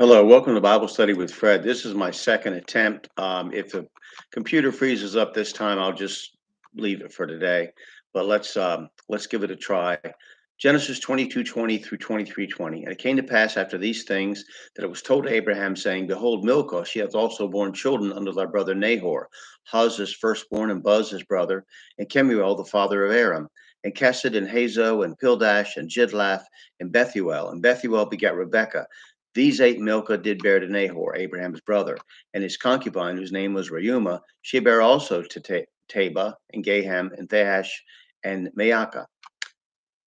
Hello, welcome to Bible Study with Fred. This is my second attempt. If the computer freezes up this time, I'll just leave it for today. But let's give it a try. Genesis 22:20 through 23:20. And it came to pass after these things that it was told to Abraham, saying, Behold, Milcah, she hath also borne children unto thy brother Nahor, Huz his firstborn, and Buz his brother, and Kemuel the father of Aram, and Kesed, and Hazo, and Pildash, and Jidlaph, and Bethuel. And Bethuel begat Rebekah. These eight Milcah did bear to Nahor, Abraham's brother, and his concubine, whose name was Reumah, she bare also to Taba, and Gaham, and Thahash, and Maacah.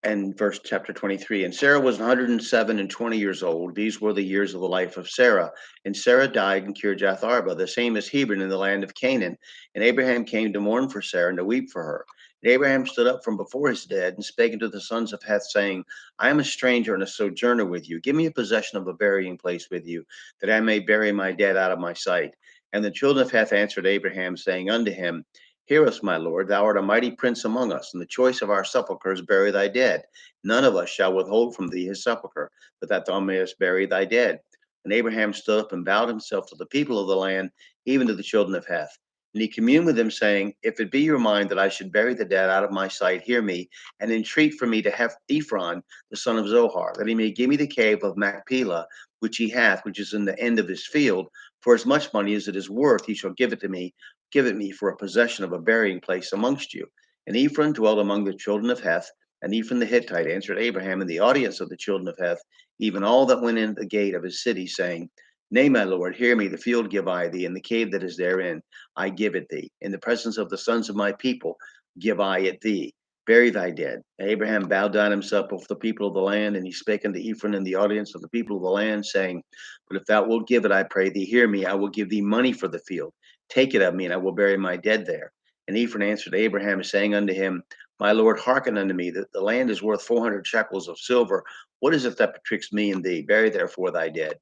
And verse chapter 23. And Sarah was 107 and 20 years old. These were the years of the life of Sarah. And Sarah died in Kirjath Arba, the same as Hebron in the land of Canaan. And Abraham came to mourn for Sarah and to weep for her. And Abraham stood up from before his dead and spake unto the sons of Heth, saying, I am a stranger and a sojourner with you. Give me a possession of a burying place with you, that I may bury my dead out of my sight. And the children of Heth answered Abraham, saying unto him, Hear us, my lord, thou art a mighty prince among us, and the choice of our sepulchres bury thy dead. None of us shall withhold from thee his sepulchre, but that thou mayest bury thy dead. And Abraham stood up and bowed himself to the people of the land, even to the children of Heth. And he communed with them, saying, If it be your mind that I should bury the dead out of my sight, hear me, and entreat for me to have Ephron, the son of Zohar, that he may give me the cave of Machpelah, which he hath, which is in the end of his field. For as much money as it is worth, he shall give it me for a possession of a burying place amongst you. And Ephron dwelt among the children of Heth, and Ephron the Hittite answered Abraham in the audience of the children of Heth, even all that went in the gate of his city, saying, Nay, my lord, hear me, the field give I thee, and the cave that is therein, I give it thee. In the presence of the sons of my people, give I it thee. Bury thy dead. And Abraham bowed down himself before the people of the land, and he spake unto Ephron in the audience of the people of the land, saying, But if thou wilt give it, I pray thee, hear me, I will give thee money for the field. Take it of me, and I will bury my dead there. And Ephron answered Abraham, saying unto him, My lord, hearken unto me, that the land is worth 400 shekels of silver. What is it that betwixt me and thee? Bury therefore thy dead.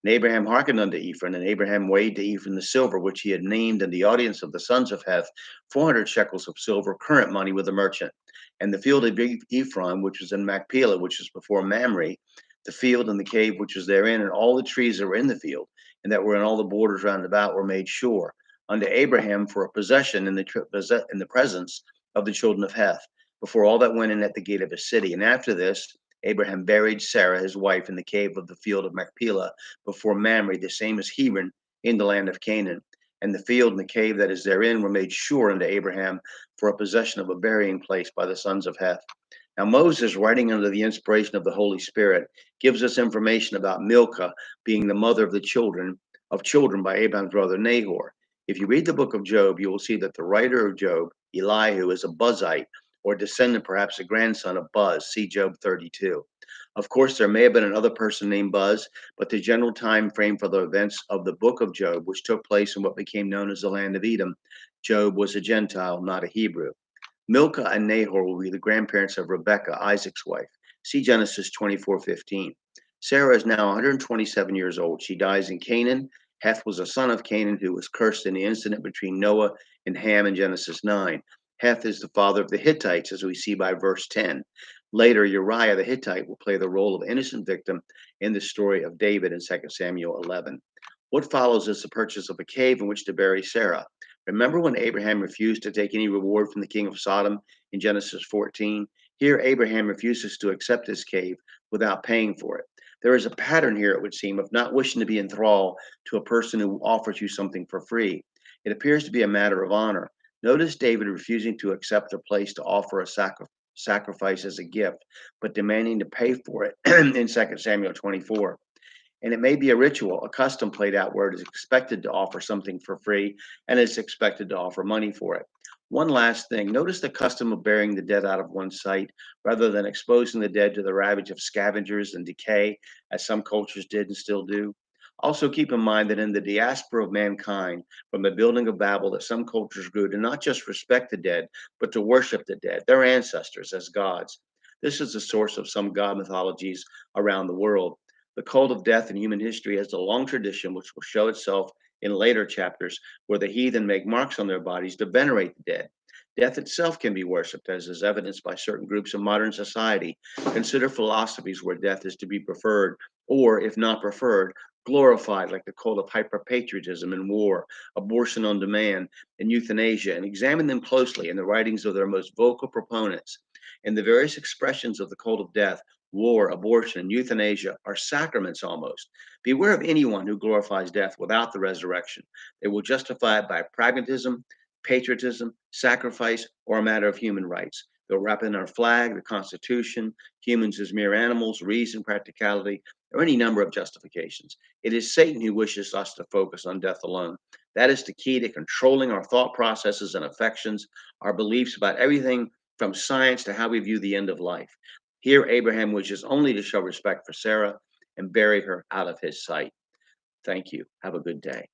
And Abraham hearkened unto Ephron, and Abraham weighed to Ephron the silver which he had named in the audience of the sons of Heth, 400 shekels of silver, current money with a merchant. And the field of Ephron, which was in Machpelah, which is before Mamre, the field and the cave which was therein, and all the trees that were in the field, and that were in all the borders round about, were made sure unto Abraham for a possession in the presence of the children of Heth, before all that went in at the gate of his city. And after this, Abraham buried Sarah his wife in the cave of the field of Machpelah before Mamre, the same as Hebron, in the land of Canaan. And the field and the cave that is therein were made sure unto Abraham for a possession of a burying place by the sons of Heth. Now Moses, writing under the inspiration of the Holy Spirit, gives us information about Milcah being the mother of the children by Abraham's brother Nahor. If you read the book of Job, you will see that the writer of Job, Elihu, is a Buzite, or descendant, perhaps a grandson of Buz. See Job 32. Of course, there may have been another person named Buz, but the general time frame for the events of the book of Job, which took place in what became known as the land of Edom, Job was a Gentile, not a Hebrew. Milcah and Nahor will be the grandparents of Rebekah, Isaac's wife. See Genesis 24:15. Sarah is now 127 years old. She dies in Canaan. Heth was a son of Canaan who was cursed in the incident between Noah and Ham in Genesis 9. Heth is the father of the Hittites, as we see by verse 10. Later, Uriah the Hittite will play the role of innocent victim in the story of David in 2 Samuel 11. What follows is the purchase of a cave in which to bury Sarah. Remember when Abraham refused to take any reward from the king of Sodom in Genesis 14? Here, Abraham refuses to accept this cave without paying for it. There is a pattern here, it would seem, of not wishing to be in thrall to a person who offers you something for free. It appears to be a matter of honor. Notice David refusing to accept a place to offer a sacrifice as a gift, but demanding to pay for it in 2 Samuel 24. And it may be a ritual, a custom played out where it is expected to offer something for free and it's expected to offer money for it. One last thing, notice the custom of burying the dead out of one's sight rather than exposing the dead to the ravage of scavengers and decay, as some cultures did and still do. Also, keep in mind that in the diaspora of mankind, from the building of Babel, that some cultures grew to not just respect the dead, but to worship the dead, their ancestors, as gods. This is the source of some god mythologies around the world. The cult of death in human history has a long tradition, which will show itself in later chapters, where the heathen make marks on their bodies to venerate the dead. Death itself can be worshipped, as is evidenced by certain groups of modern society. Consider philosophies where death is to be preferred, or if not preferred, glorified, like the cult of hyperpatriotism and war, abortion on demand, and euthanasia, and examine them closely in the writings of their most vocal proponents. And the various expressions of the cult of death, war, abortion, and euthanasia are sacraments almost. Beware of anyone who glorifies death without the resurrection. They will justify it by pragmatism, patriotism, sacrifice, or a matter of human rights. They'll wrap in our flag, the Constitution, humans as mere animals, reason, practicality, or any number of justifications. It is Satan who wishes us to focus on death alone. That is the key to controlling our thought processes and affections, our beliefs about everything from science to how we view the end of life. Here, Abraham wishes only to show respect for Sarah and bury her out of his sight. Thank you. Have a good day.